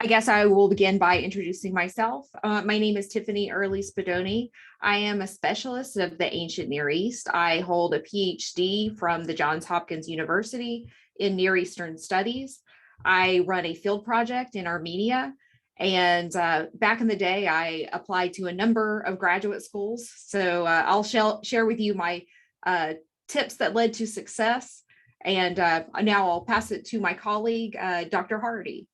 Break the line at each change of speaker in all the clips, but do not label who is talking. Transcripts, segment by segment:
I guess I will begin by introducing myself. My name is Tiffany Early Spadoni. I am a specialist of the ancient Near East. I hold a PhD from the Johns Hopkins University in Near Eastern Studies. I run a field project in Armenia. And back in the day, I applied to a number of graduate schools. So I'll share with you my tips that led to success. And now I'll pass it to my colleague, Dr. Hardy.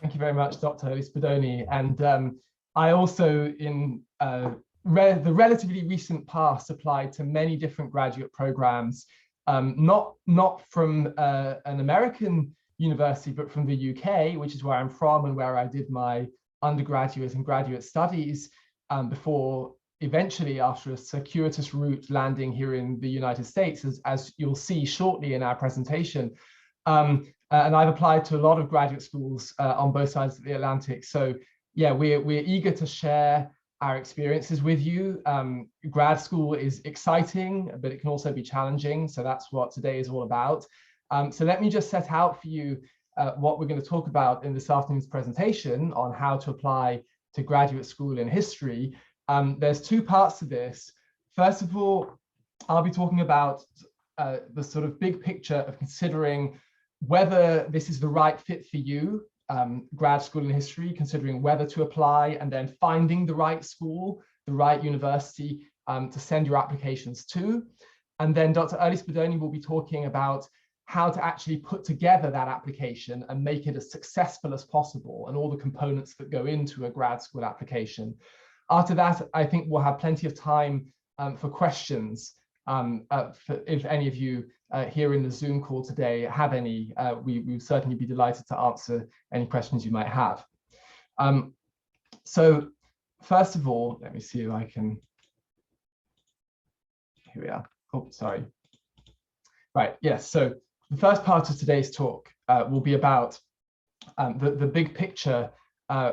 Thank you very much, Dr. Spadoni. And I also, in the relatively recent past, applied to many different graduate programs, not from an American university, but from the UK, which is where I'm from and where I did my undergraduate and graduate studies before eventually, after a circuitous route, landing here in the United States, as you'll see shortly in our presentation. And I've applied to a lot of graduate schools on both sides of the Atlantic. So yeah, we're eager to share our experiences with you. Grad school is exciting, but it can also be challenging. So that's what today is all about. So let me just set out for you what we're going to talk about in this afternoon's presentation on how to apply to graduate school in history. There's two parts to this. First of all, I'll be talking about the sort of big picture of considering whether this is the right fit for you, grad school in history, considering whether to apply, and then finding the right school, the right university to send your applications to. And then Dr. Early Spadoni will be talking about how to actually put together that application and make it as successful as possible and all the components that go into a grad school application. After that, I think we'll have plenty of time for questions. If any of you here in the Zoom call today have any, we would certainly be delighted to answer any questions you might have. So first of all, let me see if I can, here we are. Oh, sorry. Right, yes, so the first part of today's talk will be about the big picture,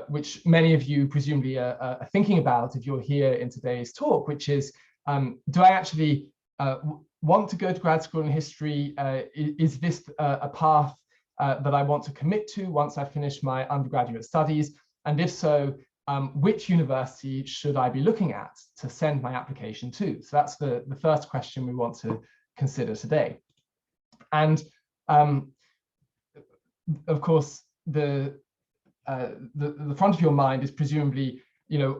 which many of you presumably are thinking about if you're here in today's talk, which is, do I actually want to go to grad school in history? Is this a path that I want to commit to once I finish my undergraduate studies? And if so, which university should I be looking at to send my application to? So that's the first question we want to consider today. And of course, the front of your mind is presumably,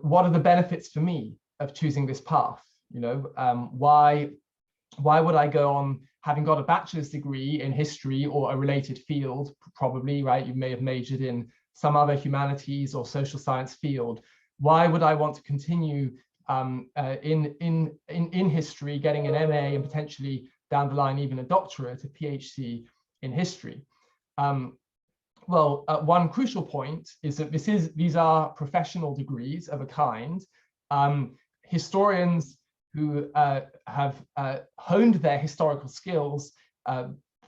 what are the benefits for me of choosing this path? Why would I go on having got a bachelor's degree in history or a related field? Probably, right? You may have majored in some other humanities or social science field. Why would I want to continue in history, getting an MA and potentially down the line even a doctorate, a PhD in history? Well, one crucial point is that these are professional degrees of a kind. Historians who have honed their historical skills,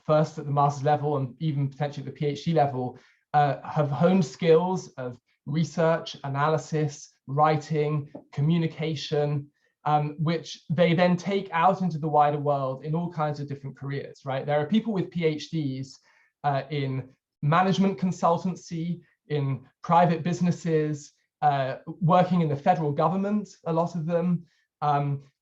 first at the master's level and even potentially at the PhD level, have honed skills of research, analysis, writing, communication, which they then take out into the wider world in all kinds of different careers, right? There are people with PhDs in management consultancy, in private businesses, working in the federal government, a lot of them,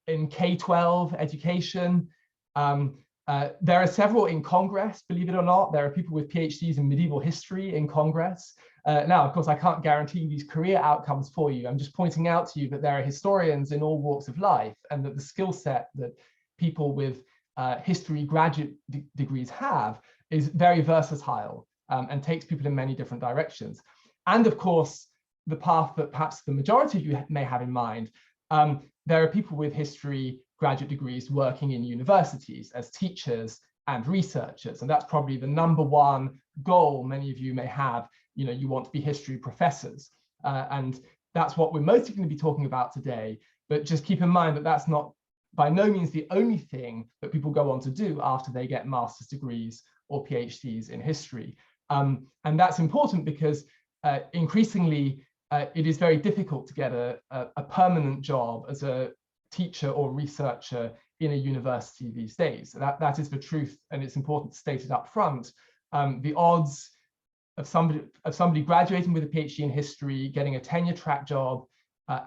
in K-12 education. There are several in Congress, believe it or not. There are people with PhDs in medieval history in Congress. Now, of course, I can't guarantee these career outcomes for you. I'm just pointing out to you that there are historians in all walks of life, and that the skill set that people with history graduate degrees have is very versatile and takes people in many different directions. And of course, the path that perhaps the majority of you may have in mind, there are people with history graduate degrees working in universities as teachers and researchers. And that's probably the number one goal many of you may have. You want to be history professors. And that's what we're mostly going to be talking about today. But just keep in mind that that's not by no means the only thing that people go on to do after they get master's degrees or PhDs in history. And that's important because increasingly, it is very difficult to get a permanent job as a teacher or researcher in a university these days. That is the truth, and it's important to state it up front. The odds somebody graduating with a PhD in history, getting a tenure track job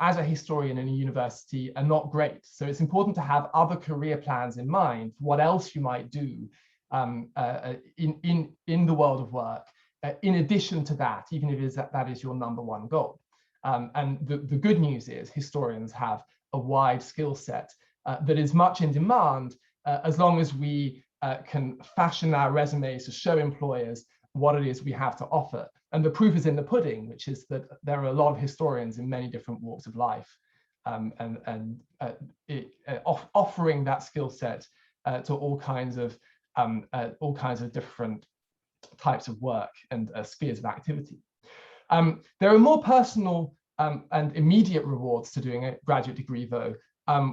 as a historian in a university are not great. So it's important to have other career plans in mind, what else you might do in the world of work, in addition to that, even if that is your number one goal. And the good news is historians have a wide skill set that is much in demand as long as we can fashion our resumes to show employers what it is we have to offer. And the proof is in the pudding, which is that there are a lot of historians in many different walks of life, offering that skill set to all kinds of different types of work and spheres of activity. There are more personal and immediate rewards to doing a graduate degree, though,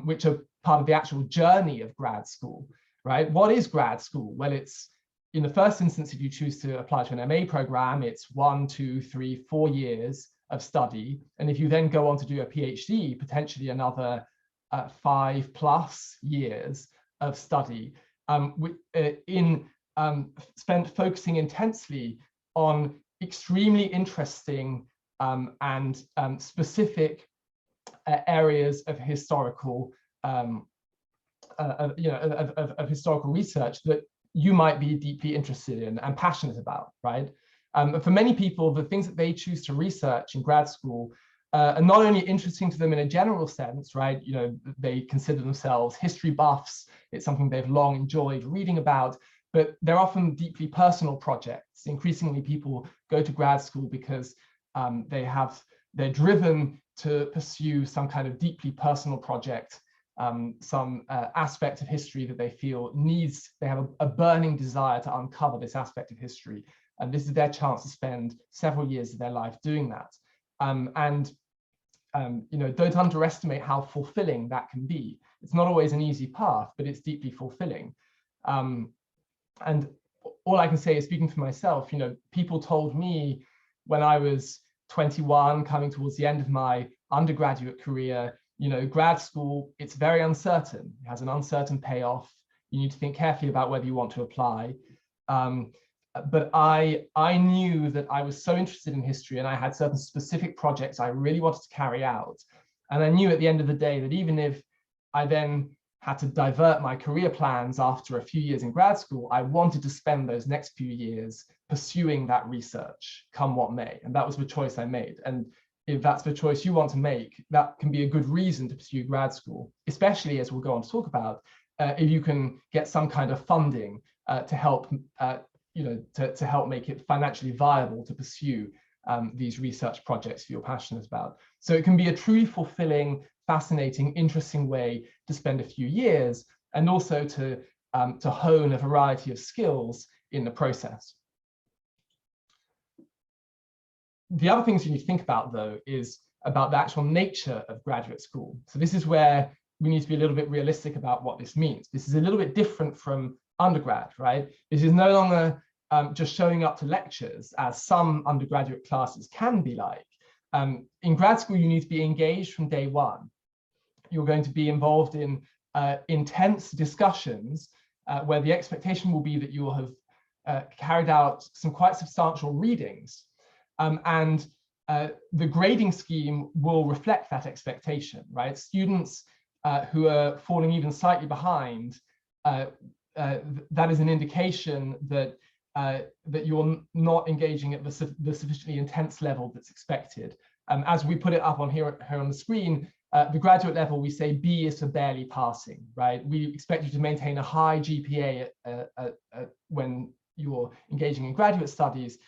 which are part of the actual journey of grad school, right? What is grad school? Well, it's, in the first instance, if you choose to apply to an MA program, it's 1, 2, 3, 4 years of study. And if you then go on to do a PhD, potentially another 5+ years of study, spent focusing intensely on extremely interesting and specific areas of historical historical research that you might be deeply interested in and passionate about, right? For many people, the things that they choose to research in grad school are not only interesting to them in a general sense, right? You know, they consider themselves history buffs. It's something they've long enjoyed reading about, but they're often deeply personal projects. Increasingly, people go to grad school because they're driven to pursue some kind of deeply personal project, some aspect of history that they feel they have a burning desire to uncover this aspect of history. And this is their chance to spend several years of their life doing that. Don't underestimate how fulfilling that can be. It's not always an easy path, but it's deeply fulfilling. And all I can say is, speaking for myself, people told me when I was 21, coming towards the end of my undergraduate career, grad school, it's very uncertain. It has an uncertain payoff. You need to think carefully about whether you want to apply. But I knew that I was so interested in history, and I had certain specific projects I really wanted to carry out. And I knew at the end of the day that even if I then had to divert my career plans after a few years in grad school, I wanted to spend those next few years pursuing that research, come what may. And that was the choice I made. And if that's the choice you want to make, that can be a good reason to pursue grad school, especially, as we'll go on to talk about, if you can get some kind of funding to help to help make it financially viable to pursue these research projects you're passionate about. So it can be a truly fulfilling, fascinating, interesting way to spend a few years, and also to hone a variety of skills in the process. The other things you need to think about, though, is about the actual nature of graduate school. So this is where we need to be a little bit realistic about what this means. This is a little bit different from undergrad, right? This is no longer just showing up to lectures, as some undergraduate classes can be like. In grad school, you need to be engaged from day one. You're going to be involved in intense discussions where the expectation will be that you will have carried out some quite substantial readings. And the grading scheme will reflect that expectation, right? Students who are falling even slightly behind, that is an indication that that you're not engaging at the sufficiently intense level that's expected. As we put it up on here on the screen, the graduate level, we say B is for barely passing, right? We expect you to maintain a high GPA when you're engaging in graduate studies,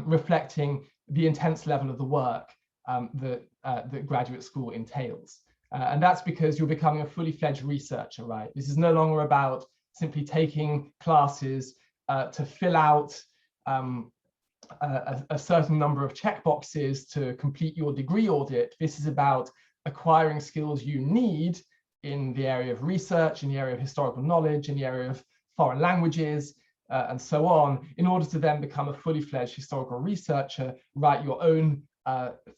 reflecting the intense level of the work that graduate school entails. And that's because you're becoming a fully fledged researcher, right? This is no longer about simply taking classes to fill out a certain number of checkboxes to complete your degree audit. This is about acquiring skills you need in the area of research, in the area of historical knowledge, in the area of foreign languages, and so on, in order to then become a fully fledged historical researcher, write your own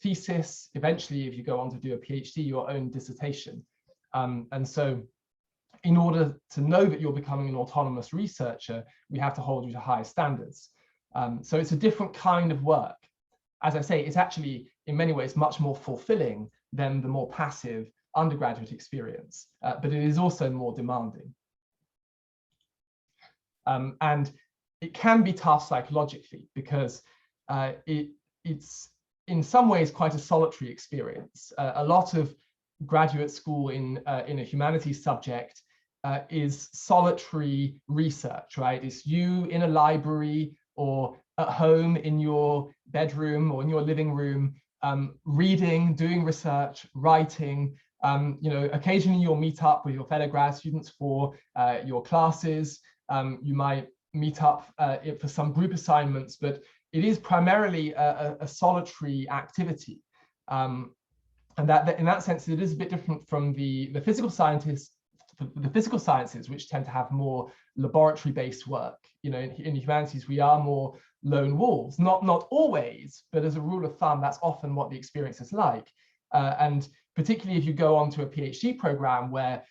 thesis, eventually, if you go on to do a PhD, your own dissertation. And so in order to know that you're becoming an autonomous researcher, we have to hold you to higher standards. So it's a different kind of work. As I say, it's actually in many ways much more fulfilling than the more passive undergraduate experience, but it is also more demanding. And it can be tough psychologically because it's in some ways quite a solitary experience. A lot of graduate school in a humanities subject is solitary research, right? It's you in a library or at home in your bedroom or in your living room, reading, doing research, writing. Occasionally you'll meet up with your fellow grad students for your classes. You might meet up for some group assignments, but it is primarily a solitary activity. And that in that sense, it is a bit different from the physical sciences, which tend to have more laboratory-based work. In humanities, we are more lone wolves. Not always, but as a rule of thumb, that's often what the experience is like. And particularly if you go on to a PhD program where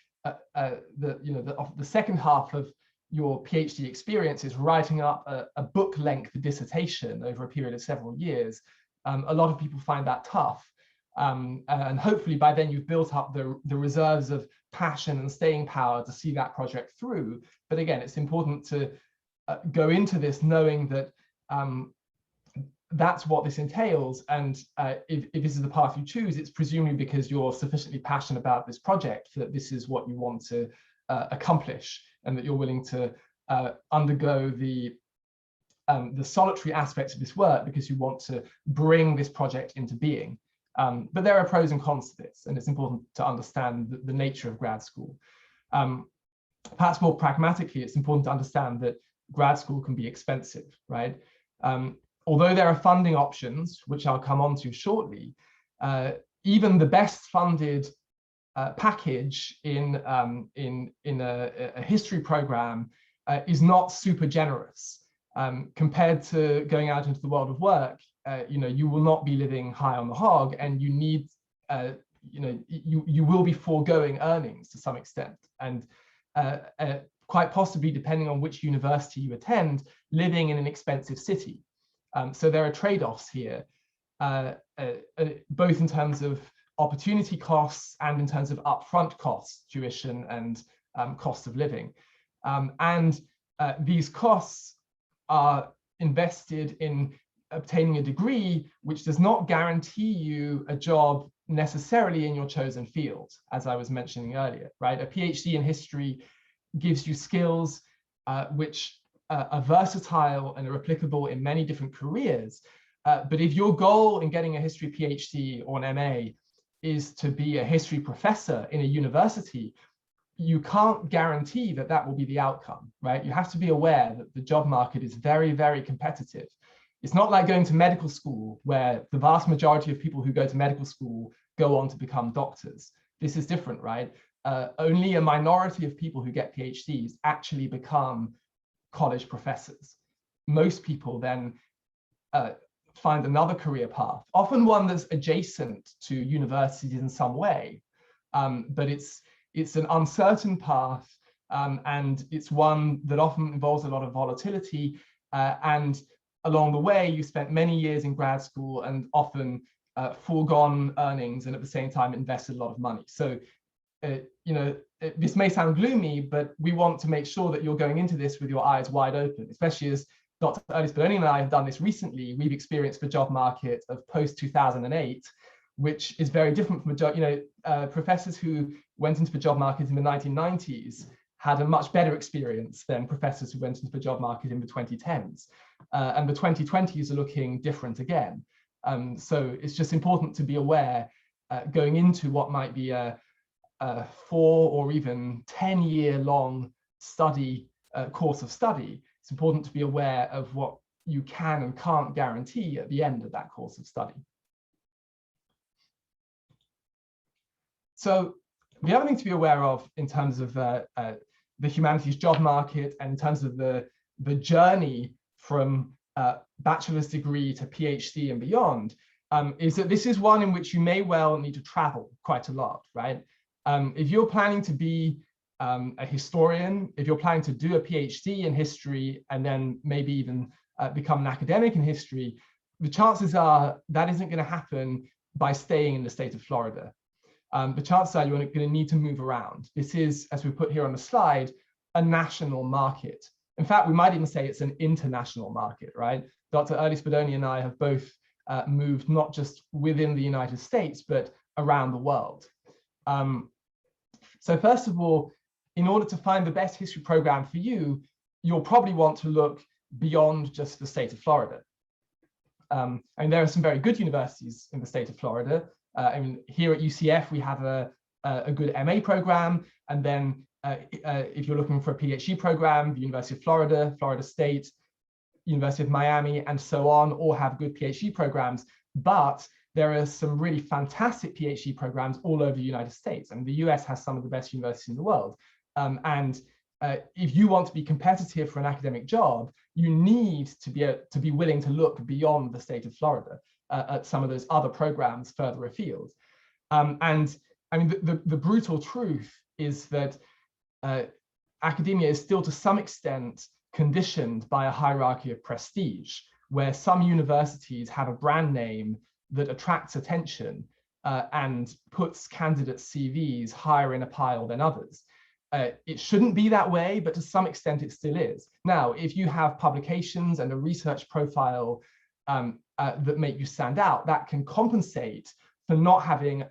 the second half of your PhD experience is writing up a book-length dissertation over a period of several years, a lot of people find that tough. And hopefully by then you've built up the reserves of passion and staying power to see that project through. But again, it's important to go into this knowing that that's what this entails. And if this is the path you choose, it's presumably because you're sufficiently passionate about this project that this is what you want to accomplish, and that you're willing to undergo the solitary aspects of this work because you want to bring this project into being. But there are pros and cons to this, and it's important to understand the nature of grad school. Perhaps more pragmatically, it's important to understand that grad school can be expensive, right? Although there are funding options, which I'll come on to shortly, even the best funded package in a history program is not super generous. Compared to going out into the world of work, you will not be living high on the hog, and you need, you will be foregoing earnings to some extent, and quite possibly, depending on which university you attend, living in an expensive city. So there are trade-offs here, both in terms of opportunity costs and in terms of upfront costs, tuition and cost of living. And these costs are invested in obtaining a degree which does not guarantee you a job necessarily in your chosen field, as I was mentioning earlier, right? A PhD in history gives you skills which are versatile and are applicable in many different careers. But if your goal in getting a history PhD or an MA is to be a history professor in a university, you can't guarantee that that will be the outcome, right? You have to be aware that the job market is very, very competitive. It's not like going to medical school, where the vast majority of people who go to medical school go on to become doctors. This is different, right? Only a minority of people who get PhDs actually become college professors. Most people then find another career path, often one that's adjacent to universities in some way, but it's an uncertain path, and it's one that often involves a lot of volatility, and along the way you spent many years in grad school and often foregone earnings, and at the same time invested a lot of money. So this may sound gloomy, but we want to make sure that you're going into this with your eyes wide open, especially as Dr. Ernest Belloni and I have done this recently. We've experienced the job market of post-2008, which is very different from professors who went into the job market in the 1990s had a much better experience than professors who went into the job market in the 2010s. And the 2020s are looking different again. So it's just important to be aware going into what might be a 4 or even 10-year long course of study. It's important to be aware of what you can and can't guarantee at the end of that course of study. So the other thing to be aware of in terms of the humanities job market and in terms of the journey from bachelor's degree to PhD and beyond is that this is one in which you may well need to travel quite a lot, right? If you're planning to be a historian, if you're planning to do a PhD in history and then maybe even become an academic in history, the chances are that isn't going to happen by staying in the state of Florida. The chances are you're going to need to move around. This is, as we put here on the slide, a national market. In fact, we might even say it's an international market, right? Dr. Early Spadoni and I have both moved not just within the United States, but around the world. So first of all, in order to find the best history program for you, you'll probably want to look beyond just the state of Florida. And there are some very good universities in the state of Florida. I mean, here at UCF, we have a good MA program. And then if you're looking for a PhD program, the University of Florida, Florida State, University of Miami, and so on, all have good PhD programs. But there are some really fantastic PhD programs all over the United States. I mean, the US has some of the best universities in the world. If you want to be competitive for an academic job, you need to be willing to look beyond the state of Florida at some of those other programs further afield. And I mean, the brutal truth is that academia is still to some extent conditioned by a hierarchy of prestige, where some universities have a brand name that attracts attention and puts candidates' CVs higher in a pile than others. It shouldn't be that way, but to some extent it still is. Now, if you have publications and a research profile that make you stand out, that can compensate for not having,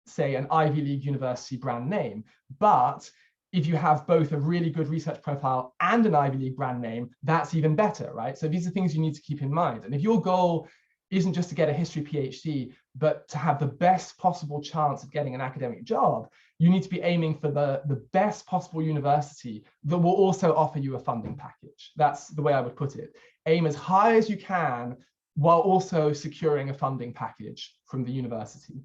say, an Ivy League university brand name. But if you have both a really good research profile and an Ivy League brand name, that's even better, right? So these are things you need to keep in mind. And if your goal isn't just to get a history PhD, but to have the best possible chance of getting an academic job, you need to be aiming for the best possible university that will also offer you a funding package. That's the way I would put it. Aim as high as you can while also securing a funding package from the university.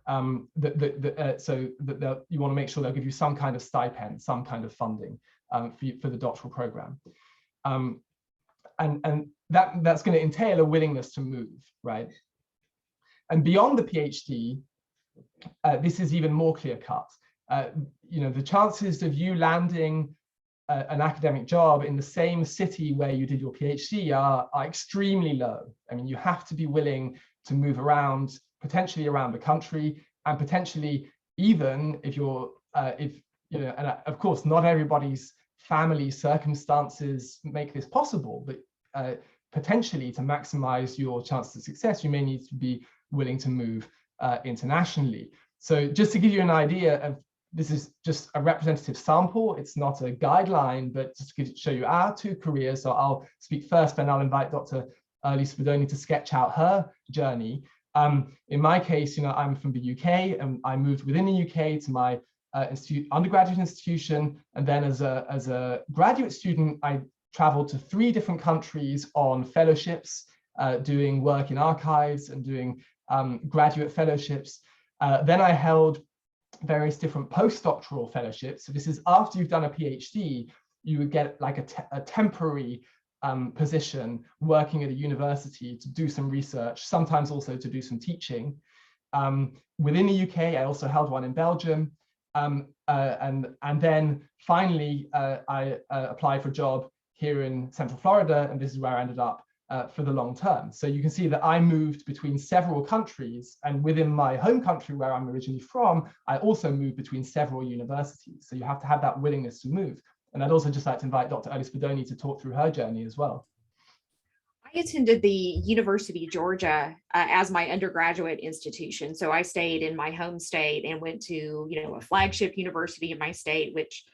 So that you want to make sure they'll give you some kind of stipend, some kind of funding for the doctoral program. And that's going to entail a willingness to move, right? And beyond the PhD, this is even more clear-cut. The chances of you landing an academic job in the same city where you did your PhD are extremely low. I mean, you have to be willing to move around, potentially around the country, and potentially even if you're, and of course, not everybody's family circumstances make this possible, but potentially to maximize your chances of success, you may need to be willing to move internationally. So just to give you an idea of, this is just a representative sample, it's not a guideline, but just to show you our two careers. So I'll speak first, then I'll invite Dr. Early Spadoni to sketch out her journey. In my case, I'm from the UK, and I moved within the UK to my undergraduate institution, and then as a graduate student, I traveled to 3 different countries on fellowships, doing work in archives and doing graduate fellowships. Then I held various different postdoctoral fellowships. So this is after you've done a PhD, you would get like a temporary position working at a university to do some research, sometimes also to do some teaching. Within the UK, I also held one in Belgium. And then finally, I applied for a job here in Central Florida, and this is where I ended up for the long term. So you can see that I moved between several countries, and within my home country where I'm originally from, I also moved between several universities. So you have to have that willingness to move. And I'd also just like to invite Dr. Early Spadoni to talk through her journey as well.
I attended the University of Georgia as my undergraduate institution. So I stayed in my home state and went to, a flagship university in my state, which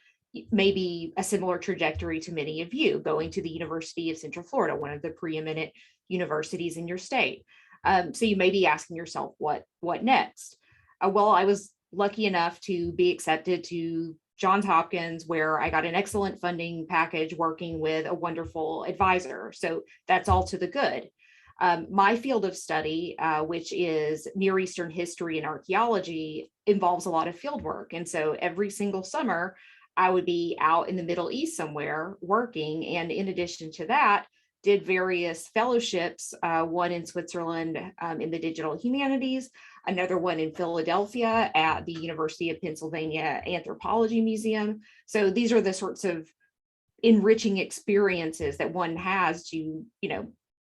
may be a similar trajectory to many of you, going to the University of Central Florida, one of the preeminent universities in your state. So you may be asking yourself, what next? Well, I was lucky enough to be accepted to Johns Hopkins, where I got an excellent funding package working with a wonderful advisor. So that's all to the good. My field of study, which is Near Eastern history and archaeology, involves a lot of field work. And so every single summer, I would be out in the Middle East somewhere working. And in addition to that, did various fellowships, one in Switzerland in the digital humanities, another one in Philadelphia at the University of Pennsylvania Anthropology Museum. So these are the sorts of enriching experiences that one has to,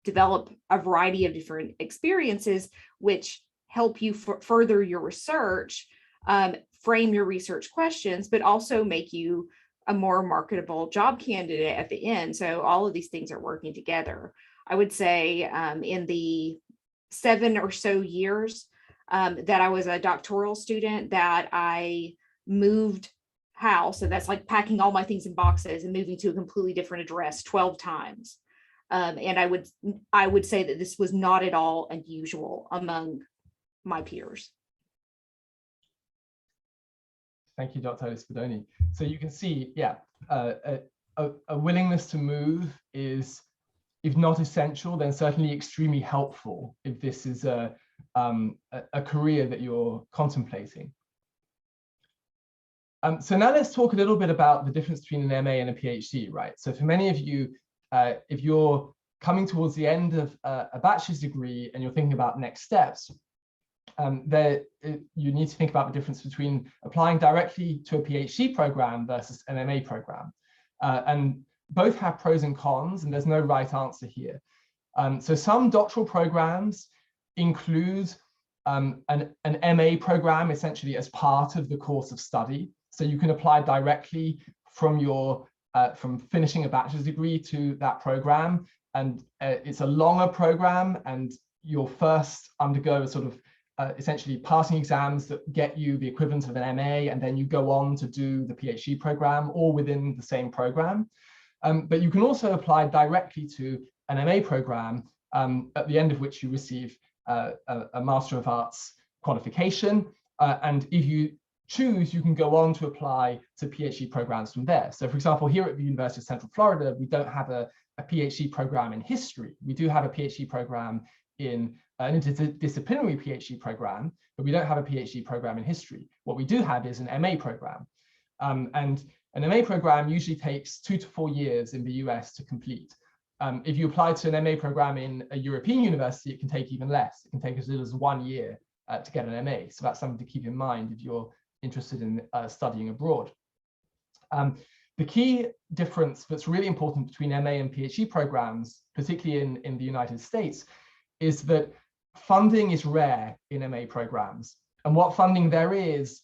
develop a variety of different experiences, which help you further your research, frame your research questions, but also make you a more marketable job candidate at the end. So all of these things are working together. I would say in the 7 or so years that I was a doctoral student, that I moved house. So that's like packing all my things in boxes and moving to a completely different address 12 times. And I would say that this was not at all unusual among my peers.
Thank you, Dr. Spadoni. So you can see, yeah, a willingness to move is, if not essential, then certainly extremely helpful if this is a career that you're contemplating. So now let's talk a little bit about the difference between an MA and a PhD, right? So for many of you, if you're coming towards the end of a bachelor's degree and you're thinking about next steps, you need to think about the difference between applying directly to a PhD program versus an MA program. And both have pros and cons, and there's no right answer here. So some doctoral programs include an MA program essentially as part of the course of study. So you can apply directly from from finishing a bachelor's degree to that program. And it's a longer program, and you'll first undergo a sort of essentially passing exams that get you the equivalent of an MA, and then you go on to do the PhD program, all within the same program. But you can also apply directly to an MA program, at the end of which you receive a Master of Arts qualification. And if you choose, you can go on to apply to PhD programs from there. So for example, here at the University of Central Florida, we don't have a PhD program in history. We do have a PhD program in an interdisciplinary PhD program, but we don't have a PhD program in history. What we do have is an MA program. And an MA program usually takes 2 to 4 years in the US to complete. If you apply to an MA program in a European university, it can take even less. It can take as little as 1 year to get an MA. So that's something to keep in mind if you're interested in studying abroad. The key difference that's really important between MA and PhD programs, particularly in the United States, is that funding is rare in MA programs. And what funding there is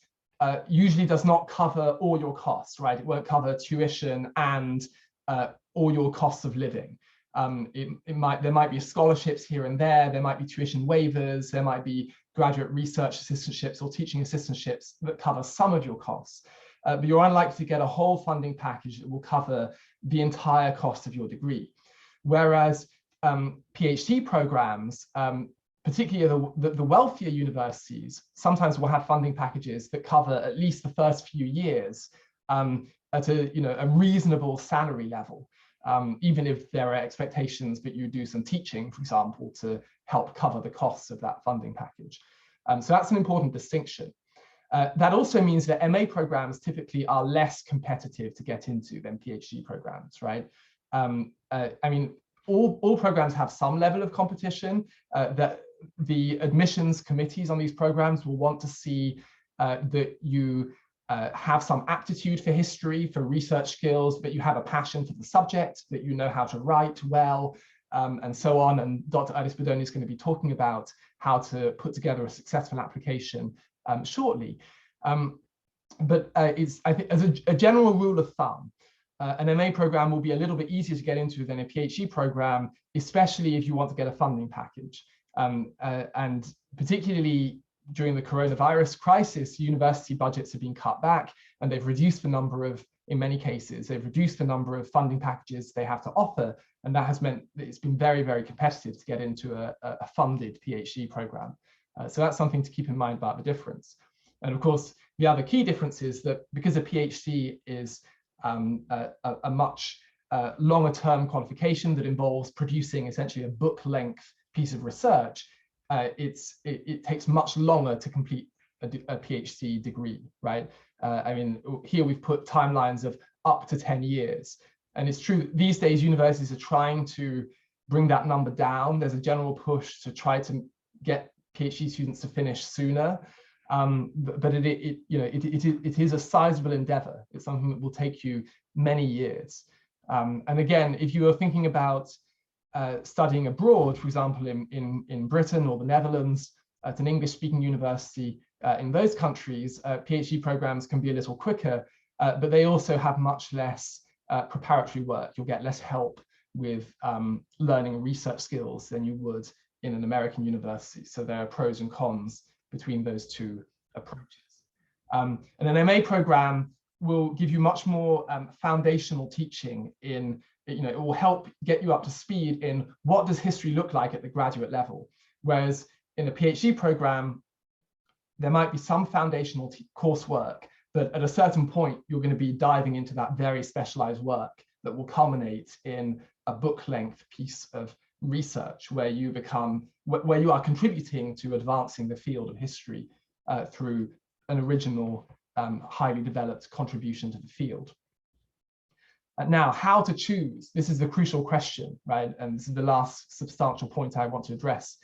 usually does not cover all your costs, right? It won't cover tuition and all your costs of living. There might be scholarships here and there might be tuition waivers, there might be graduate research assistantships or teaching assistantships that cover some of your costs. But you're unlikely to get a whole funding package that will cover the entire cost of your degree. Whereas PhD programs, particularly the wealthier universities, sometimes will have funding packages that cover at least the first few years at a reasonable salary level, even if there are expectations that you do some teaching, for example, to help cover the costs of that funding package. So that's an important distinction. That also means that MA programs typically are less competitive to get into than PhD programs, right? I mean, all programs have some level of competition. That the admissions committees on these programs will want to see that you have some aptitude for history, for research skills, that you have a passion for the subject, that you know how to write well, and so on. And Dr. Spadoni is going to be talking about how to put together a successful application shortly. But I think as a general rule of thumb, an MA program will be a little bit easier to get into than a PhD program, especially if you want to get a funding package. And particularly during the coronavirus crisis, university budgets have been cut back, and they've reduced the number of, in many cases, they've reduced the number of funding packages they have to offer. And that has meant that it's been very, very competitive to get into a funded PhD program. So that's something to keep in mind about the difference. And of course, the other key difference is that because a PhD is a much longer term qualification that involves producing essentially a book length piece of research, it takes much longer to complete a PhD degree, right? I mean, here we've put timelines of up to 10 years. And it's true, these days universities are trying to bring that number down. There's a general push to try to get PhD students to finish sooner. But it is a sizable endeavor. It's something that will take you many years. And again, if you are thinking about studying abroad, for example, in Britain or the Netherlands, at an English-speaking university in those countries, PhD programs can be a little quicker, but they also have much less preparatory work. You'll get less help with learning research skills than you would in an American university. So there are pros and cons between those two approaches. And an MA program will give you much more foundational teaching in, it will help get you up to speed in what does history look like at the graduate level. Whereas in a PhD program, there might be some foundational coursework, but at a certain point, you're going to be diving into that very specialized work that will culminate in a book-length piece of research where you are contributing to advancing the field of history through an original, highly developed contribution to the field. Now, how to choose? This is the crucial question, right? And this is the last substantial point I want to address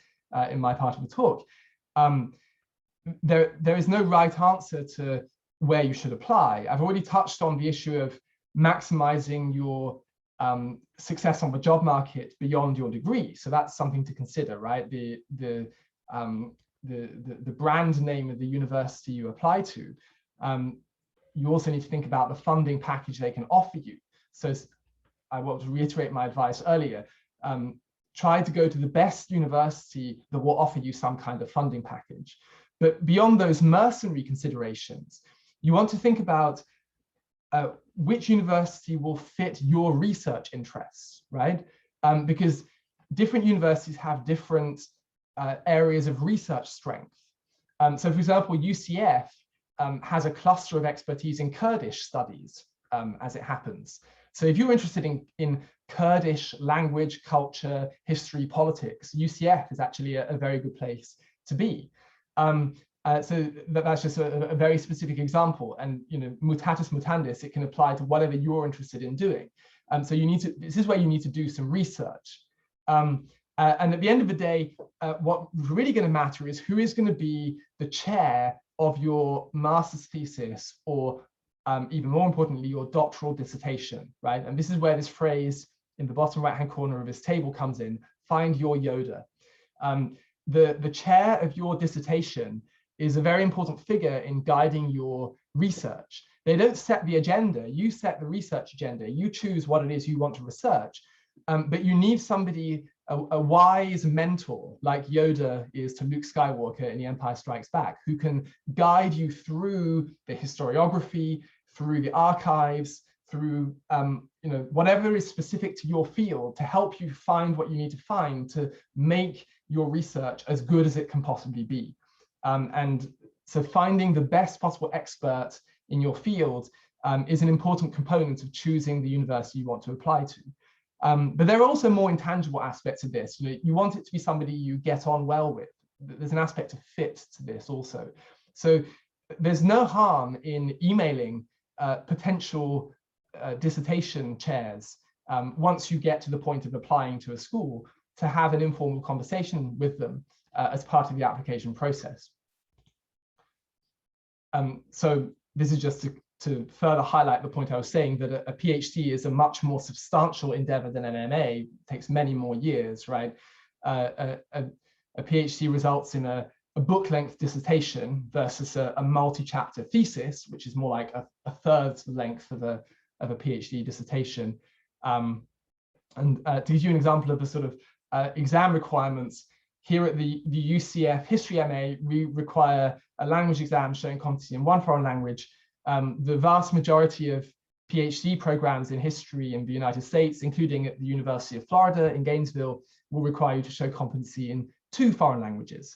in my part of the talk. There is no right answer to where you should apply. I've already touched on the issue of maximizing your success on the job market beyond your degree. So that's something to consider, right? The brand name of the university you apply to. You also need to think about the funding package they can offer you. So I want to reiterate my advice earlier. Try to go to the best university that will offer you some kind of funding package. But beyond those mercenary considerations, you want to think about which university will fit your research interests, right? Because different universities have different areas of research strength. So for example, UCF has a cluster of expertise in Kurdish studies, as it happens. So if you're interested in Kurdish language, culture, history, politics, UCF is actually a very good place to be. So that's just a very specific example, and mutatis mutandis, it can apply to whatever you're interested in doing. So this is where you need to do some research. And at the end of the day, what's really going to matter is who is going to be the chair of your master's thesis, or even more importantly, your doctoral dissertation, right? And this is where this phrase in the bottom right-hand corner of this table comes in: find your Yoda. The chair of your dissertation is a very important figure in guiding your research. They don't set the agenda, you set the research agenda, you choose what it is you want to research, but you need somebody, a wise mentor like Yoda is to Luke Skywalker in The Empire Strikes Back, who can guide you through the historiography, through the archives, through whatever is specific to your field, to help you find what you need to find to make your research as good as it can possibly be. And so finding the best possible expert in your field is an important component of choosing the university you want to apply to. But there are also more intangible aspects of this. You want it to be somebody you get on well with. There's an aspect of fit to this also. So there's no harm in emailing potential dissertation chairs once you get to the point of applying to a school, to have an informal conversation with them as part of the application process. So this is just to further highlight the point I was saying, that a PhD is a much more substantial endeavor than an MA. It takes many more years, right? A PhD results in a book-length dissertation versus a multi-chapter thesis, which is more like a third the length of a PhD dissertation. And to give you an example of the sort of exam requirements, here at the UCF History MA, we require a language exam showing competency in one foreign language. The vast majority of PhD programs in history in the United States, including at the University of Florida in Gainesville, will require you to show competency in 2 foreign languages.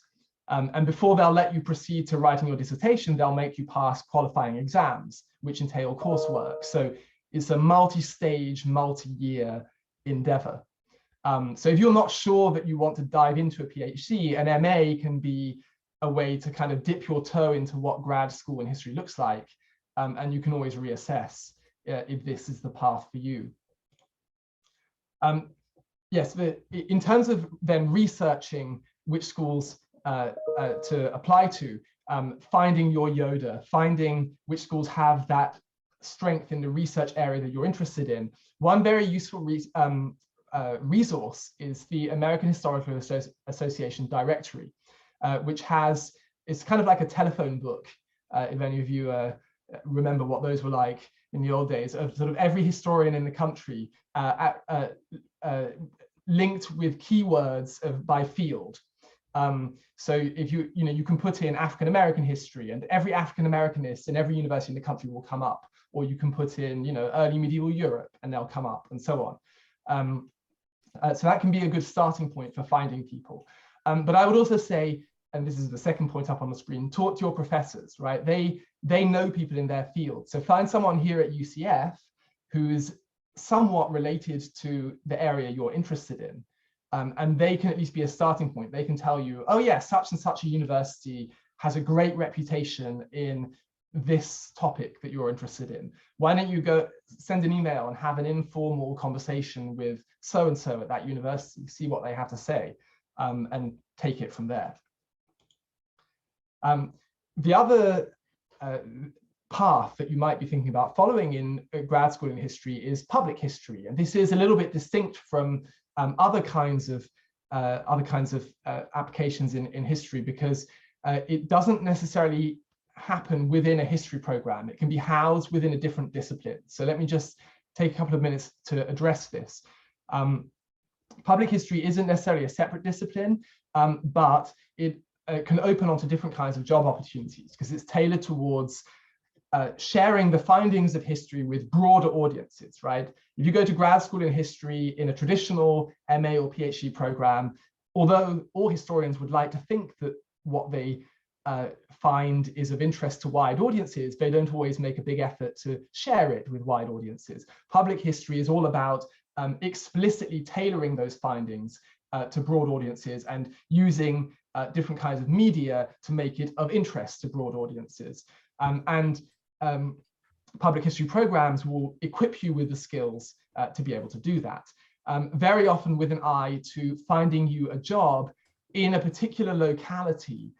And before they'll let you proceed to writing your dissertation, they'll make you pass qualifying exams, which entail coursework. So it's a multi-stage, multi-year endeavor. So if you're not sure that you want to dive into a PhD, an MA can be a way to kind of dip your toe into what grad school in history looks like. And you can always reassess if this is the path for you. Yes, but in terms of then researching which schools to apply to, finding your Yoda, finding which schools have that strength in the research area that you're interested in. One very useful resource is the American Historical Association Directory, which has, it's kind of like a telephone book, if any of you remember what those were like in the old days, of sort of every historian in the country linked with keywords by field. So if you can put in African American history, and every African Americanist in every university in the country will come up, or you can put in early medieval Europe and they'll come up, and so on. So that can be a good starting point for finding people. But I would also say, and this is the second point up on the screen, talk to your professors, right? They know people in their field. So find someone here at UCF who's somewhat related to the area you're interested in. And they can at least be a starting point. They can tell you, oh yeah, such and such a university has a great reputation in this topic that you're interested in. Why don't you go send an email and have an informal conversation with so-and-so at that university, see what they have to say, and take it from there. The other path that you might be thinking about following in grad school in history is public history. And this is a little bit distinct from other kinds of applications in history, because it doesn't necessarily happen within a history program. It can be housed within a different discipline. So let me just take a couple of minutes to address this. Public history isn't necessarily a separate discipline, but it can open onto different kinds of job opportunities because it's tailored towards sharing the findings of history with broader audiences, right? If you go to grad school in history in a traditional MA or PhD program, although all historians would like to think that what they find is of interest to wide audiences, they don't always make a big effort to share it with wide audiences. Public history is all about explicitly tailoring those findings to broad audiences and using different kinds of media to make it of interest to broad audiences. Public history programs will equip you with the skills to be able to do that. Very often with an eye to finding you a job in a particular locality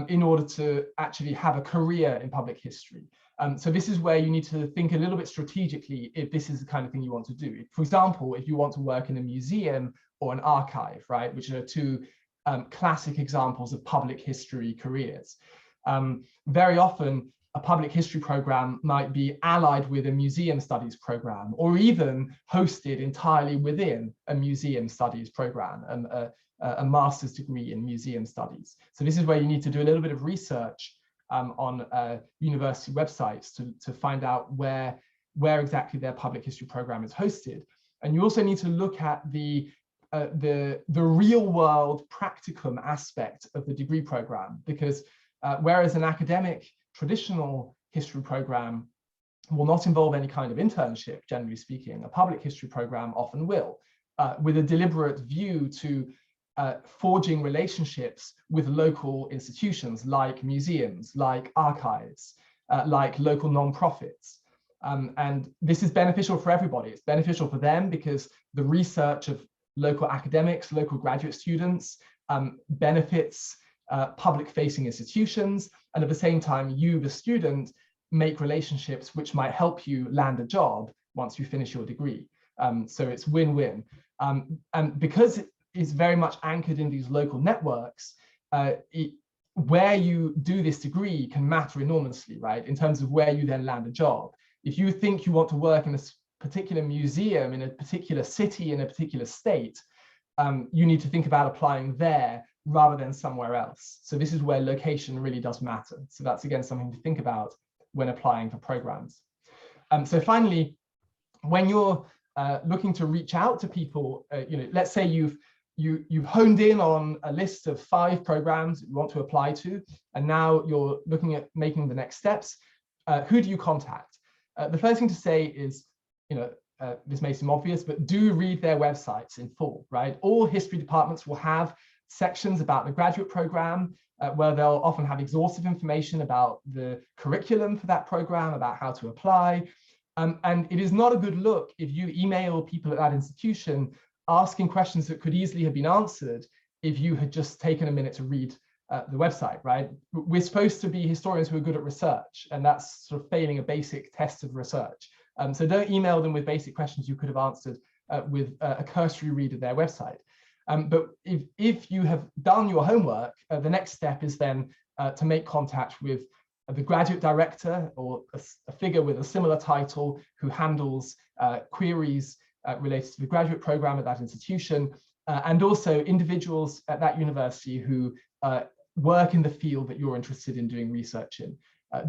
in order to actually have a career in public history. So this is where you need to think a little bit strategically if this is the kind of thing you want to do. For example, if you want to work in a museum or an archive, right, which are two classic examples of public history careers. Very often, a public history program might be allied with a museum studies program, or even hosted entirely within a museum studies program, a master's degree in museum studies. So this is where you need to do a little bit of research on university websites to find out where exactly their public history program is hosted. And you also need to look at the real world practicum aspect of the degree program, because whereas an academic traditional history program will not involve any kind of internship, generally speaking, a public history program often will, with a deliberate view to forging relationships with local institutions like museums, like archives, like local nonprofits. And this is beneficial for everybody. It's beneficial for them because the research of local academics, local graduate students benefits public-facing institutions, and at the same time, you, the student, make relationships which might help you land a job once you finish your degree. So it's win-win. And because it is very much anchored in these local networks, where you do this degree can matter enormously, right? In terms of where you then land a job. If you think you want to work in a particular museum in a particular city in a particular state, you need to think about applying there rather than somewhere else. So this is where location really does matter. So that's again something to think about when applying for programs. So finally, when you're looking to reach out to people, let's say you've honed in on a list of 5 programs you want to apply to, and now you're looking at making the next steps. Who do you contact? The first thing to say is, this may seem obvious, but do read their websites in full, right? All history departments will have sections about the graduate program where they'll often have exhaustive information about the curriculum for that program, about how to apply. And it is not a good look if you email people at that institution asking questions that could easily have been answered if you had just taken a minute to read the website, right? We're supposed to be historians who are good at research, and that's sort of failing a basic test of research. So don't email them with basic questions you could have answered with a cursory read of their website. But if you have done your homework, the next step is then to make contact with the graduate director or a figure with a similar title who handles queries related to the graduate program at that institution, and also individuals at that university who work in the field that you're interested in doing research in.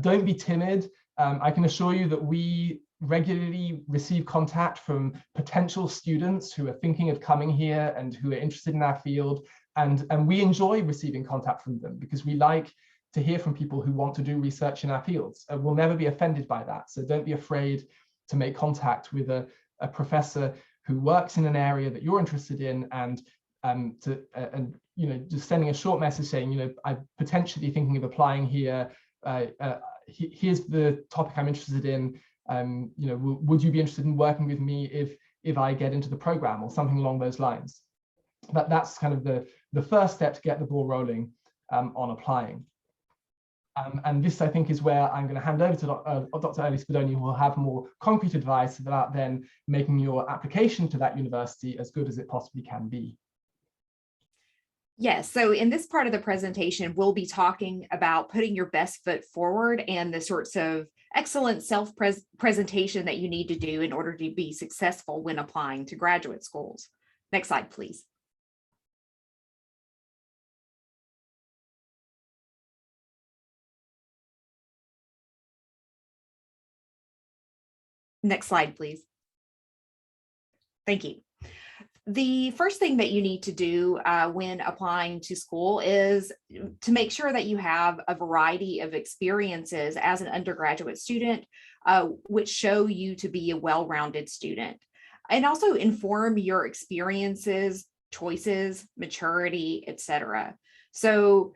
Don't be timid. I can assure you that we regularly receive contact from potential students who are thinking of coming here and who are interested in our field. And we enjoy receiving contact from them because we like to hear from people who want to do research in our fields. We'll never be offended by that. So don't be afraid to make contact with a professor who works in an area that you're interested in, and just sending a short message saying, I'm potentially thinking of applying here. Here's the topic I'm interested in. Would you be interested in working with me if I get into the program, or something along those lines? That's kind of the first step to get the ball rolling on applying. And this, I think, is where I'm going to hand over to Dr. Early Spadoni, who will have more concrete advice about then making your application to that university as good as it possibly can be.
Yes, so in this part of the presentation, we'll be talking about putting your best foot forward and the sorts of excellent self-presentation that you need to do in order to be successful when applying to graduate schools. Next slide, please. Next slide, please. Thank you. The first thing that you need to do when applying to school is to make sure that you have a variety of experiences as an undergraduate student, which show you to be a well-rounded student, and also inform your experiences, choices, maturity, etc. So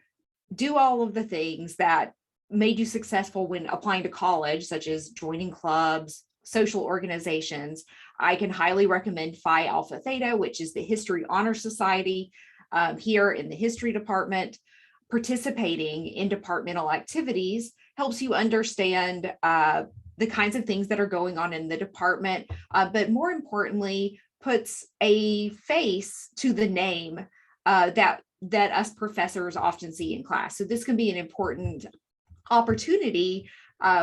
do all of the things that made you successful when applying to college, such as joining clubs, social organizations. I can highly recommend Phi Alpha Theta, which is the History Honor Society here in the history department. Participating in departmental activities helps you understand the kinds of things that are going on in the department, but more importantly, puts a face to the name that us professors often see in class. So this can be an important opportunity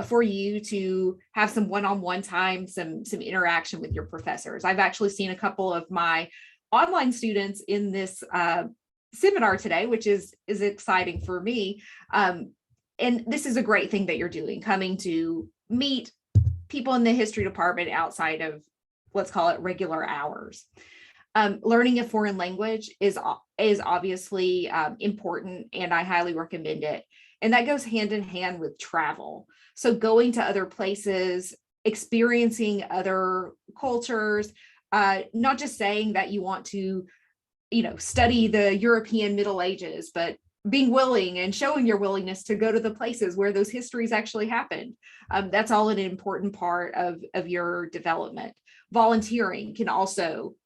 for you to have some one-on-one time, some interaction with your professors. I've actually seen a couple of my online students in this seminar today, which is exciting for me. And this is a great thing that you're doing, coming to meet people in the history department outside of, let's call it, regular hours. Learning a foreign language is obviously important, and I highly recommend it. And that goes hand in hand with travel. So going to other places, experiencing other cultures, not just saying that you want to, study the European Middle Ages, but being willing and showing your willingness to go to the places where those histories actually happened. That's all an important part of your development. Volunteering can also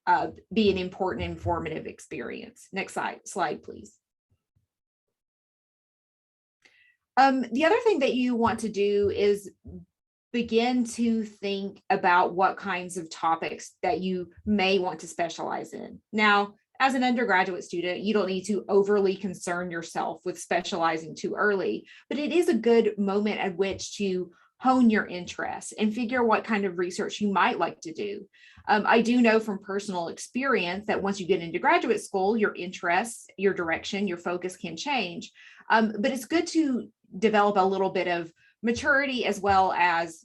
be an important, informative experience. Next slide, please. The other thing that you want to do is begin to think about what kinds of topics that you may want to specialize in. Now, as an undergraduate student, you don't need to overly concern yourself with specializing too early, but it is a good moment at which to hone your interests and figure what kind of research you might like to do. I do know from personal experience that once you get into graduate school, your interests, your direction, your focus can change. But it's good to develop a little bit of maturity as well as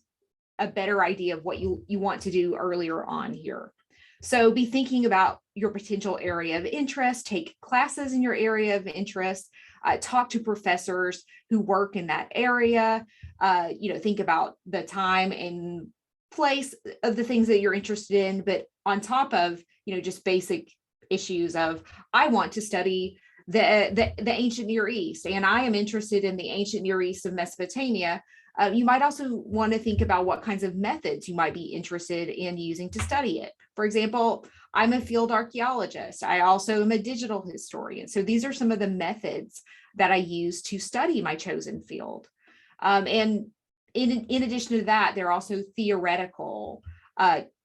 a better idea of what you want to do earlier on here. So be thinking about your potential area of interest, take classes in your area of interest, talk to professors who work in that area, think about the time and place of the things that you're interested in, but on top of, just basic issues of, I want to study the ancient Near East, and I am interested in the ancient Near East of Mesopotamia. You might also want to think about what kinds of methods you might be interested in using to study it. For example, I'm a field archaeologist. I also am a digital historian. So these are some of the methods that I use to study my chosen field. And in addition to that, there are also theoretical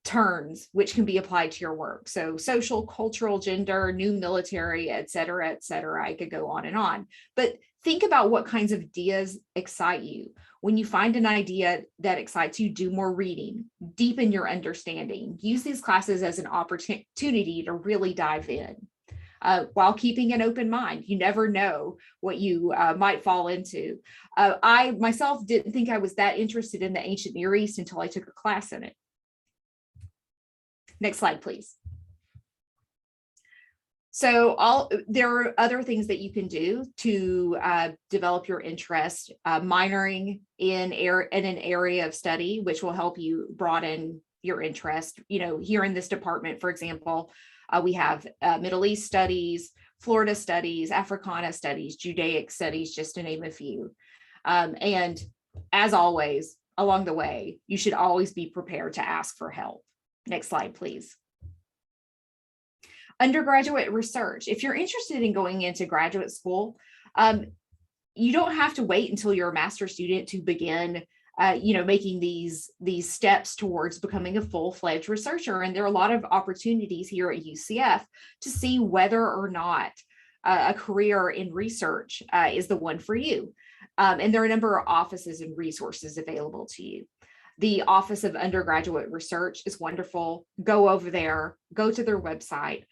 terms which can be applied to your work. So social, cultural, gender, new military, et cetera, et cetera. I could go on and on. But think about what kinds of ideas excite you. When you find an idea that excites you, do more reading, deepen your understanding. Use these classes as an opportunity to really dive in. While keeping an open mind. You never know what you might fall into. I myself didn't think I was that interested in the ancient Near East until I took a class in it. Next slide, please. So there are other things that you can do to develop your interest, minoring in an area of study, which will help you broaden your interest. You know, here in this department, for example, we have Middle East studies, Florida studies, Africana studies, Judaic studies, just to name a few. And as always, along the way, you should always be prepared to ask for help. Next slide, please. Undergraduate research. If you're interested in going into graduate school, you don't have to wait until you're a master's student to begin making these steps towards becoming a full-fledged researcher. And there are a lot of opportunities here at UCF to see whether or not a career in research is the one for you. And there are a number of offices and resources available to you. The Office of Undergraduate Research is wonderful. Go over there, go to their website,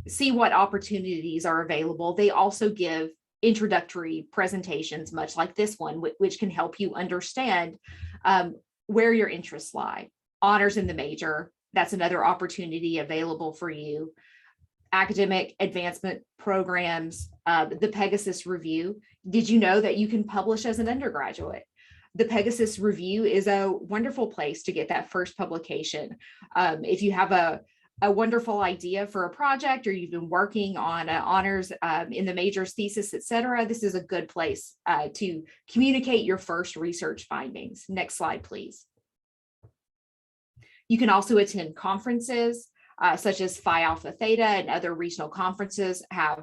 see what opportunities are available. They also give introductory presentations, much like this one, which can help you understand where your interests lie. Honors in the major, that's another opportunity available for you. Academic advancement programs, the Pegasus Review. Did you know that you can publish as an undergraduate? The Pegasus Review is a wonderful place to get that first publication. If you have a wonderful idea for a project, or you've been working on honors in the major's thesis, et cetera, this is a good place to communicate your first research findings. Next slide, please. You can also attend conferences such as Phi Alpha Theta, and other regional conferences have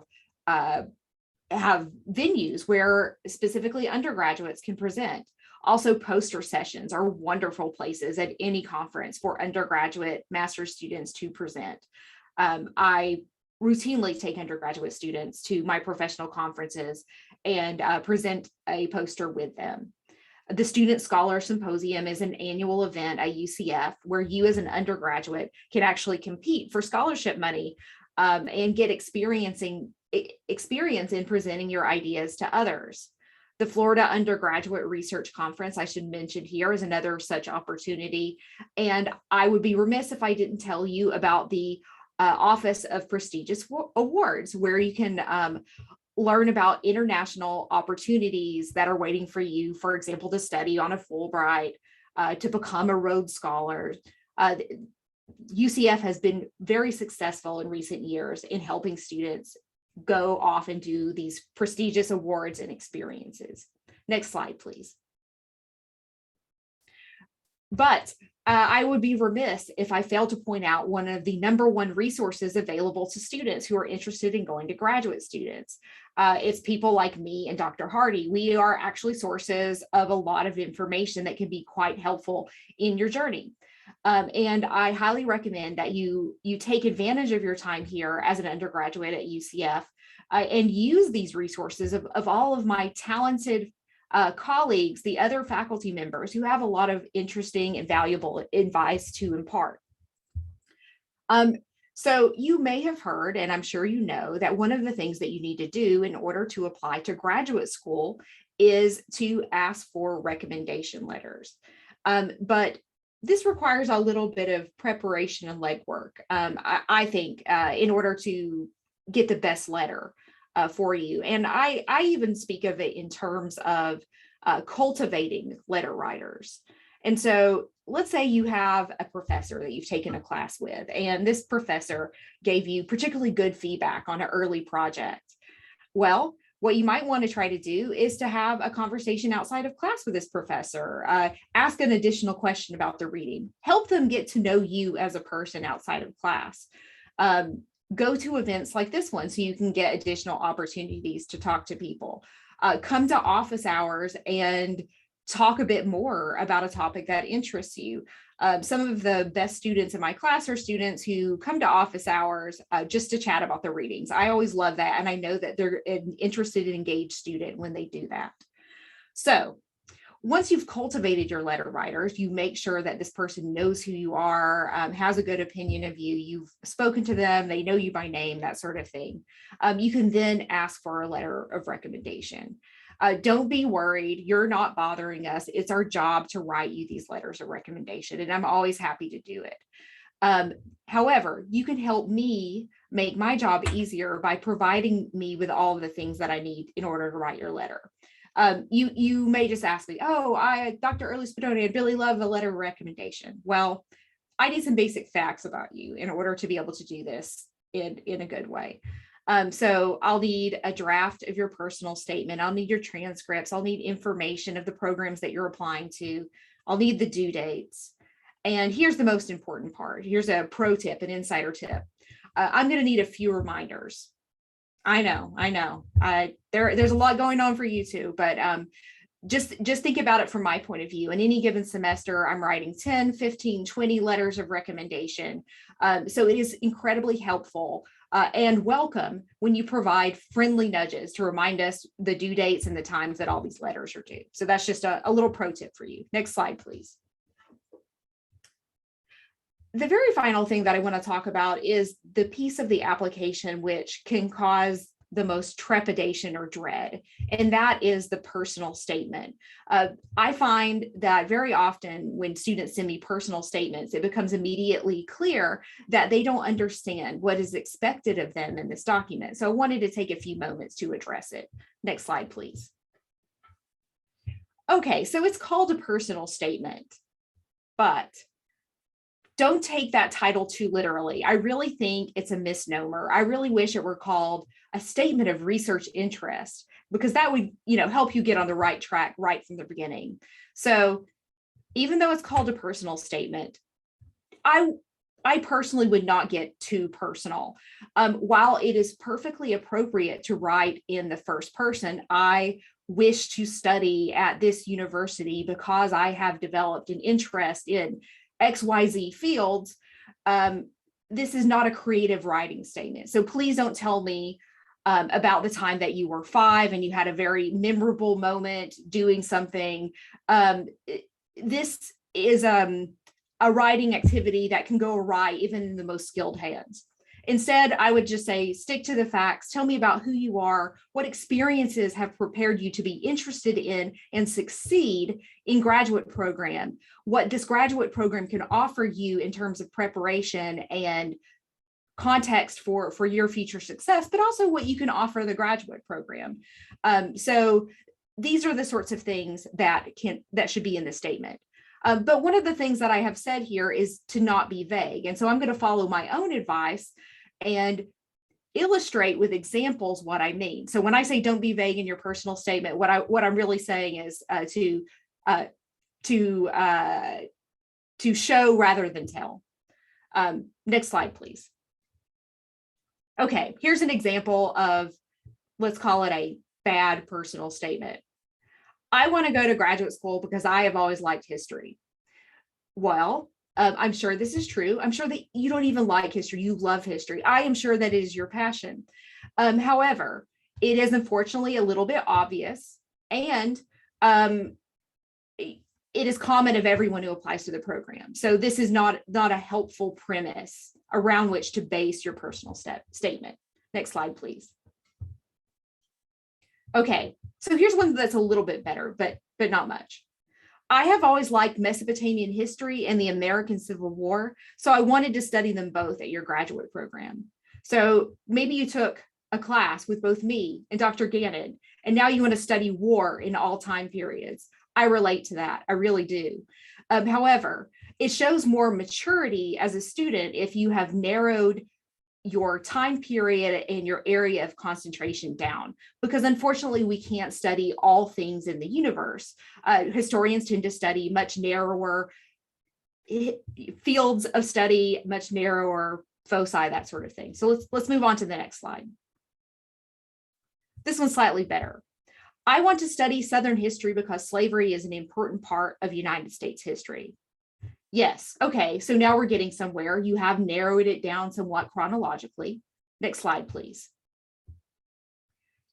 venues where specifically undergraduates can present. Also, poster sessions are wonderful places at any conference for undergraduate master's students to present. I routinely take undergraduate students to my professional conferences and present a poster with them. The Student Scholar Symposium is an annual event at UCF where you as an undergraduate can actually compete for scholarship money and get experience in presenting your ideas to others. The Florida Undergraduate Research Conference, I should mention here, is another such opportunity. And I would be remiss if I didn't tell you about the Office of Prestigious Awards, where you can learn about international opportunities that are waiting for you, for example, to study on a Fulbright, to become a Rhodes Scholar. UCF has been very successful in recent years in helping students go off and do these prestigious awards and experiences. Next slide, please. But I would be remiss if I failed to point out one of the #1 resources available to students who are interested in going to graduate students. It's people like me and Dr. Hardy. We are actually sources of a lot of information that can be quite helpful in your journey. And I highly recommend that you take advantage of your time here as an undergraduate at UCF and use these resources of all of my talented colleagues, the other faculty members who have a lot of interesting and valuable advice to impart. So you may have heard, and I'm sure you know, that one of the things that you need to do in order to apply to graduate school is to ask for recommendation letters. But this requires a little bit of preparation and legwork, I think, in order to get the best letter for you. And I even speak of it in terms of cultivating letter writers. And so let's say you have a professor that you've taken a class with, and this professor gave you particularly good feedback on an early project. Well, what you might want to try to do is to have a conversation outside of class with this professor, ask an additional question about the reading, help them get to know you as a person outside of class. Go to events like this one so you can get additional opportunities to talk to people. Come to office hours and talk a bit more about a topic that interests you. Some of the best students in my class are students who come to office hours just to chat about their readings. I always love that. And I know that they're an interested and engaged student when they do that. So once you've cultivated your letter writers, you make sure that this person knows who you are, has a good opinion of you, you've spoken to them, they know you by name, that sort of thing. You can then ask for a letter of recommendation. Don't be worried, you're not bothering us. It's our job to write you these letters of recommendation, and I'm always happy to do it. However, you can help me make my job easier by providing me with all of the things that I need in order to write your letter. You may just ask me, oh, Dr. Early Spadoni, I'd really love a letter of recommendation. Well, I need some basic facts about you in order to be able to do this in a good way. So I'll need a draft of your personal statement. I'll need your transcripts. I'll need information of the programs that you're applying to. I'll need the due dates. And here's the most important part. Here's a pro tip, an insider tip. I'm going to need a few reminders. I know. There's a lot going on for you too, but just think about it from my point of view. In any given semester, I'm writing 10, 15, 20 letters of recommendation. So it is incredibly helpful and welcome when you provide friendly nudges to remind us the due dates and the times that all these letters are due. So that's just a little pro tip for you. Next slide, please. The very final thing that I want to talk about is the piece of the application which can cause the most trepidation or dread, and that is the personal statement. I find that very often when students send me personal statements, it becomes immediately clear that they don't understand what is expected of them in this document. So I wanted to take a few moments to address it. Next slide, please. Okay, so it's called a personal statement, but don't take that title too literally. I really think it's a misnomer. I really wish it were called a statement of research interest, because that would, help you get on the right track right from the beginning. So even though it's called a personal statement, I personally would not get too personal. While it is perfectly appropriate to write in the first person, I wish to study at this university because I have developed an interest in XYZ fields, this is not a creative writing statement. So please don't tell me about the time that you were 5 and you had a very memorable moment doing something. This is a writing activity that can go awry even in the most skilled hands. Instead, I would just say, stick to the facts. Tell me about who you are, what experiences have prepared you to be interested in and succeed in graduate program, what this graduate program can offer you in terms of preparation and context for your future success, but also what you can offer the graduate program. So these are the sorts of things that should be in the statement. But one of the things that I have said here is to not be vague. And so I'm going to follow my own advice and illustrate with examples what I mean. So when I say don't be vague in your personal statement, what I'm really saying is to show rather than tell. Next slide, please. Okay, here's an example of, let's call it a bad personal statement. I want to go to graduate school because I have always liked history. Well, I'm sure this is true. I'm sure that you don't even like history. You love history. I am sure that it is your passion. However, it is unfortunately a little bit obvious, and it is common of everyone who applies to the program. So this is not a helpful premise around which to base your personal statement. Next slide, please. Okay, so here's one that's a little bit better, but not much. I have always liked Mesopotamian history and the American Civil War, so I wanted to study them both at your graduate program. So maybe you took a class with both me and Dr. Gannon, and now you want to study war in all time periods. I relate to that. I really do. However, it shows more maturity as a student if you have narrowed your time period and your area of concentration down, because unfortunately we can't study all things in the universe. Historians tend to study much narrower fields of study, much narrower foci, that sort of thing. So let's move on to the next slide. This one's slightly better. I want to study Southern history because slavery is an important part of United States history. Yes, okay, so now we're getting somewhere. You have narrowed it down somewhat chronologically. Next slide, please.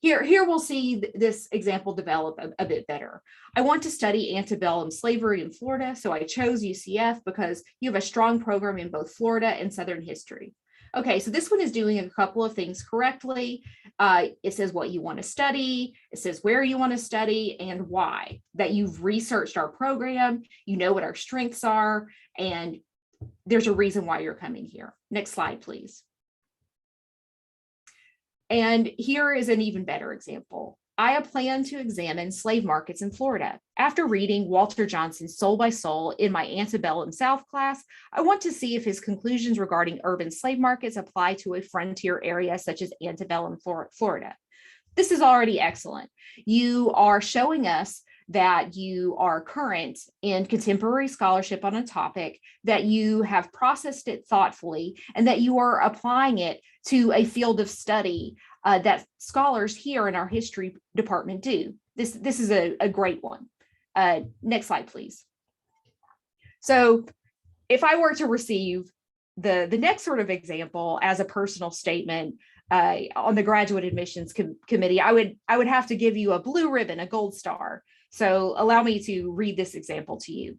Here we'll see this example develop a bit better. I want to study antebellum slavery in Florida, so I chose UCF because you have a strong program in both Florida and Southern history. Okay, so this one is doing a couple of things correctly. It says what you want to study, it says where you want to study and why, that you've researched our program, you know what our strengths are, and there's a reason why you're coming here. Next slide, please. And here is an even better example. I plan to examine slave markets in Florida. After reading Walter Johnson's Soul by Soul in my Antebellum South class, I want to see if his conclusions regarding urban slave markets apply to a frontier area such as Antebellum, Florida. This is already excellent. You are showing us that you are current in contemporary scholarship on a topic, that you have processed it thoughtfully, and that you are applying it to a field of study that scholars here in our history department do. This is a great one. Next slide, please. So if I were to receive the next sort of example as a personal statement on the graduate admissions committee, I would have to give you a blue ribbon, a gold star. So allow me to read this example to you.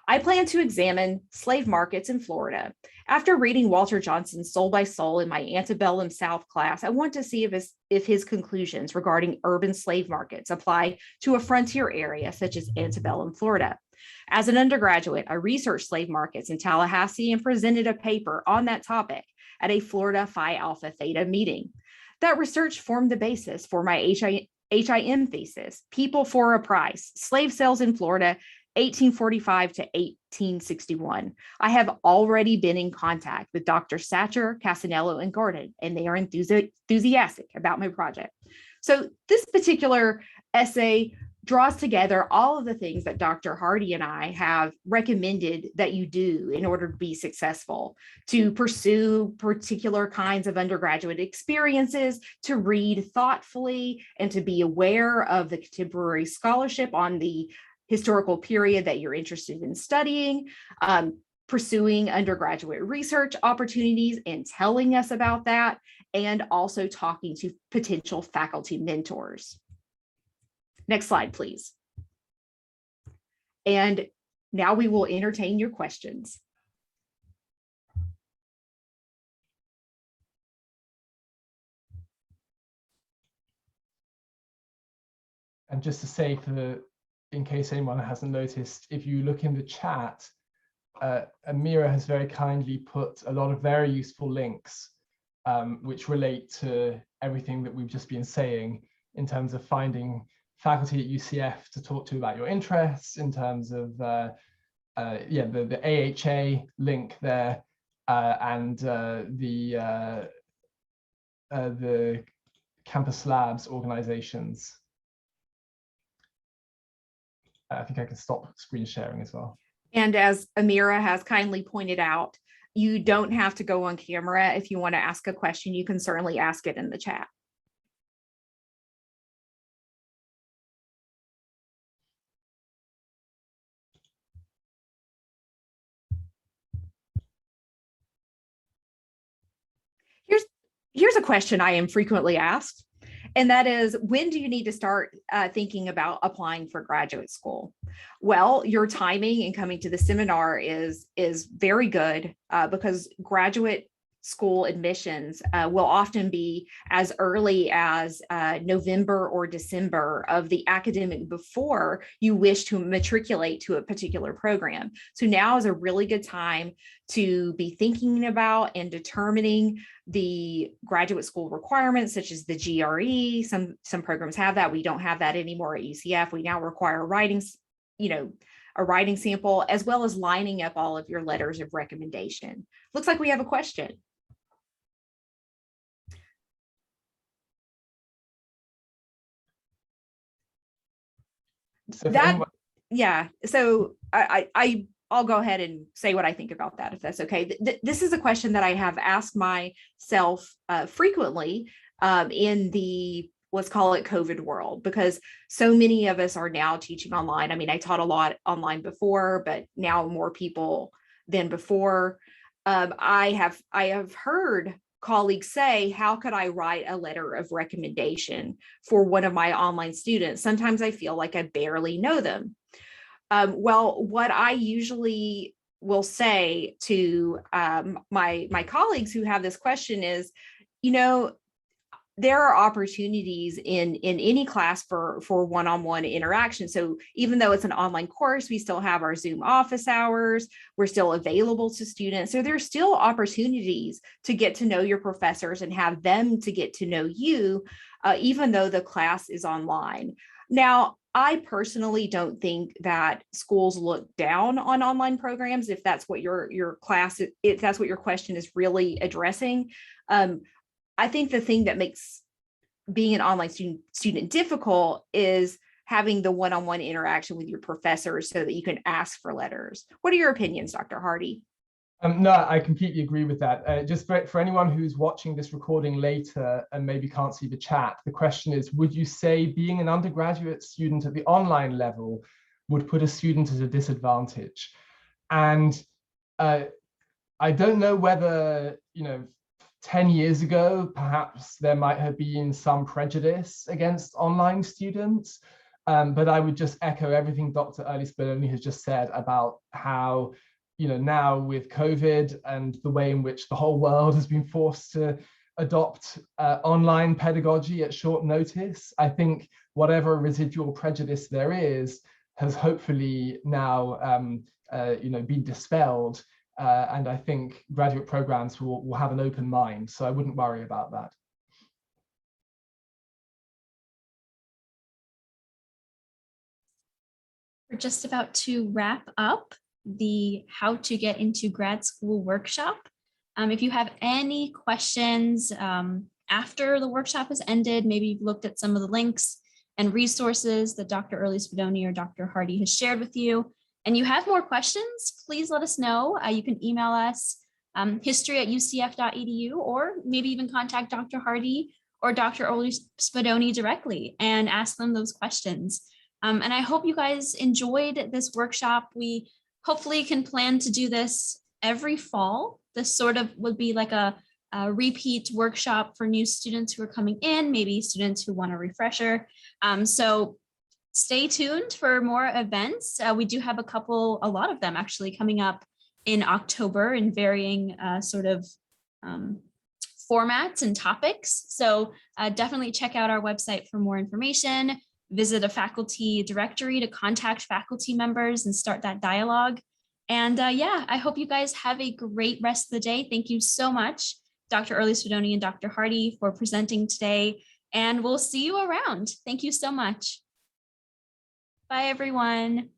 I plan to examine slave markets in Florida. After reading Walter Johnson's Soul by Soul in my Antebellum South class, I want to see if his conclusions regarding urban slave markets apply to a frontier area such as Antebellum, Florida. As an undergraduate, I researched slave markets in Tallahassee and presented a paper on that topic at a Florida Phi Alpha Theta meeting. That research formed the basis for my HIM thesis, People for a Price, Slave Sales in Florida, 1845 to 1861. I have already been in contact with Dr. Satcher, Casanello, and Gordon, and they are enthusiastic about my project. So this particular essay draws together all of the things that Dr. Hardy and I have recommended that you do in order to be successful, to pursue particular kinds of undergraduate experiences, to read thoughtfully, and to be aware of the contemporary scholarship on the historical period that you're interested in studying, pursuing undergraduate research opportunities and telling us about that, and also talking to potential faculty mentors. Next slide, please. And now we will entertain your questions.
And just to say, in case anyone hasn't noticed, if you look in the chat, Amira has very kindly put a lot of very useful links which relate to everything that we've just been saying in terms of finding faculty at UCF to talk to about your interests, in terms of the AHA link there, and the campus labs organizations. I think I can stop screen sharing as well.
And as Amira has kindly pointed out, you don't have to go on camera. If you want to ask a question, you can certainly ask it in the chat. Here's a question I am frequently asked, and that is, when do you need to start thinking about applying for graduate school? Well, your timing in coming to the seminar is very good because graduate school admissions will often be as early as November or December of the academic before you wish to matriculate to a particular program. So now is a really good time to be thinking about and determining the graduate school requirements, such as the GRE. Some programs have that. We don't have that anymore at UCF. We now require a writing sample, as well as lining up all of your letters of recommendation. Looks like we have a question.
So
I'll go ahead and say what I think about that, if that's okay. This is a question that I have asked myself frequently in the let's call it COVID world, because so many of us are now teaching online. I mean, I taught a lot online before, but now more people than before. I have heard colleagues say, how could I write a letter of recommendation for one of my online students? Sometimes I feel like I barely know them. Well, what I usually will say to my colleagues who have this question is, you know, there are opportunities in any class for one-on-one interaction. So even though it's an online course, we still have our Zoom office hours. We're still available to students. So there's still opportunities to get to know your professors and have them to get to know you, even though the class is online. Now, I personally don't think that schools look down on online programs, if that's what your class, if that's what your question is really addressing. I think the thing that makes being an online student difficult is having the one-on-one interaction with your professors so that you can ask for letters. What are your opinions, Dr. Hardy?
No, I completely agree with that. Just for anyone who's watching this recording later and maybe can't see the chat, the question is, would you say being an undergraduate student at the online level would put a student at a disadvantage? And I don't know whether, 10 years ago, perhaps there might have been some prejudice against online students, but I would just echo everything Dr. Spadoni has just said about how, now with COVID and the way in which the whole world has been forced to adopt online pedagogy at short notice, I think whatever residual prejudice there is has hopefully now, been dispelled. And I think graduate programs will have an open mind, so I wouldn't worry about that.
We're just about to wrap up the How to Get into Grad School workshop. If you have any questions after the workshop has ended, maybe you've looked at some of the links and resources that Dr. Spadoni or Dr. Hardy has shared with you, and you have more questions, please let us know. You can email us history@ucf.edu, or maybe even contact Dr. Hardy or Dr. Spadoni directly and ask them those questions. And I hope you guys enjoyed this workshop. We hopefully can plan to do this every fall. This sort of would be like a repeat workshop for new students who are coming in, maybe students who want a refresher. So stay tuned for more events. We do have a lot of them actually coming up in October in varying formats and topics. So definitely check out our website for more information. Visit a faculty directory to contact faculty members and start that dialogue. And yeah, I hope you guys have a great rest of the day. Thank you so much, Dr. Spadoni and Dr. Hardy, for presenting today. And we'll see you around. Thank you so much. Bye, everyone.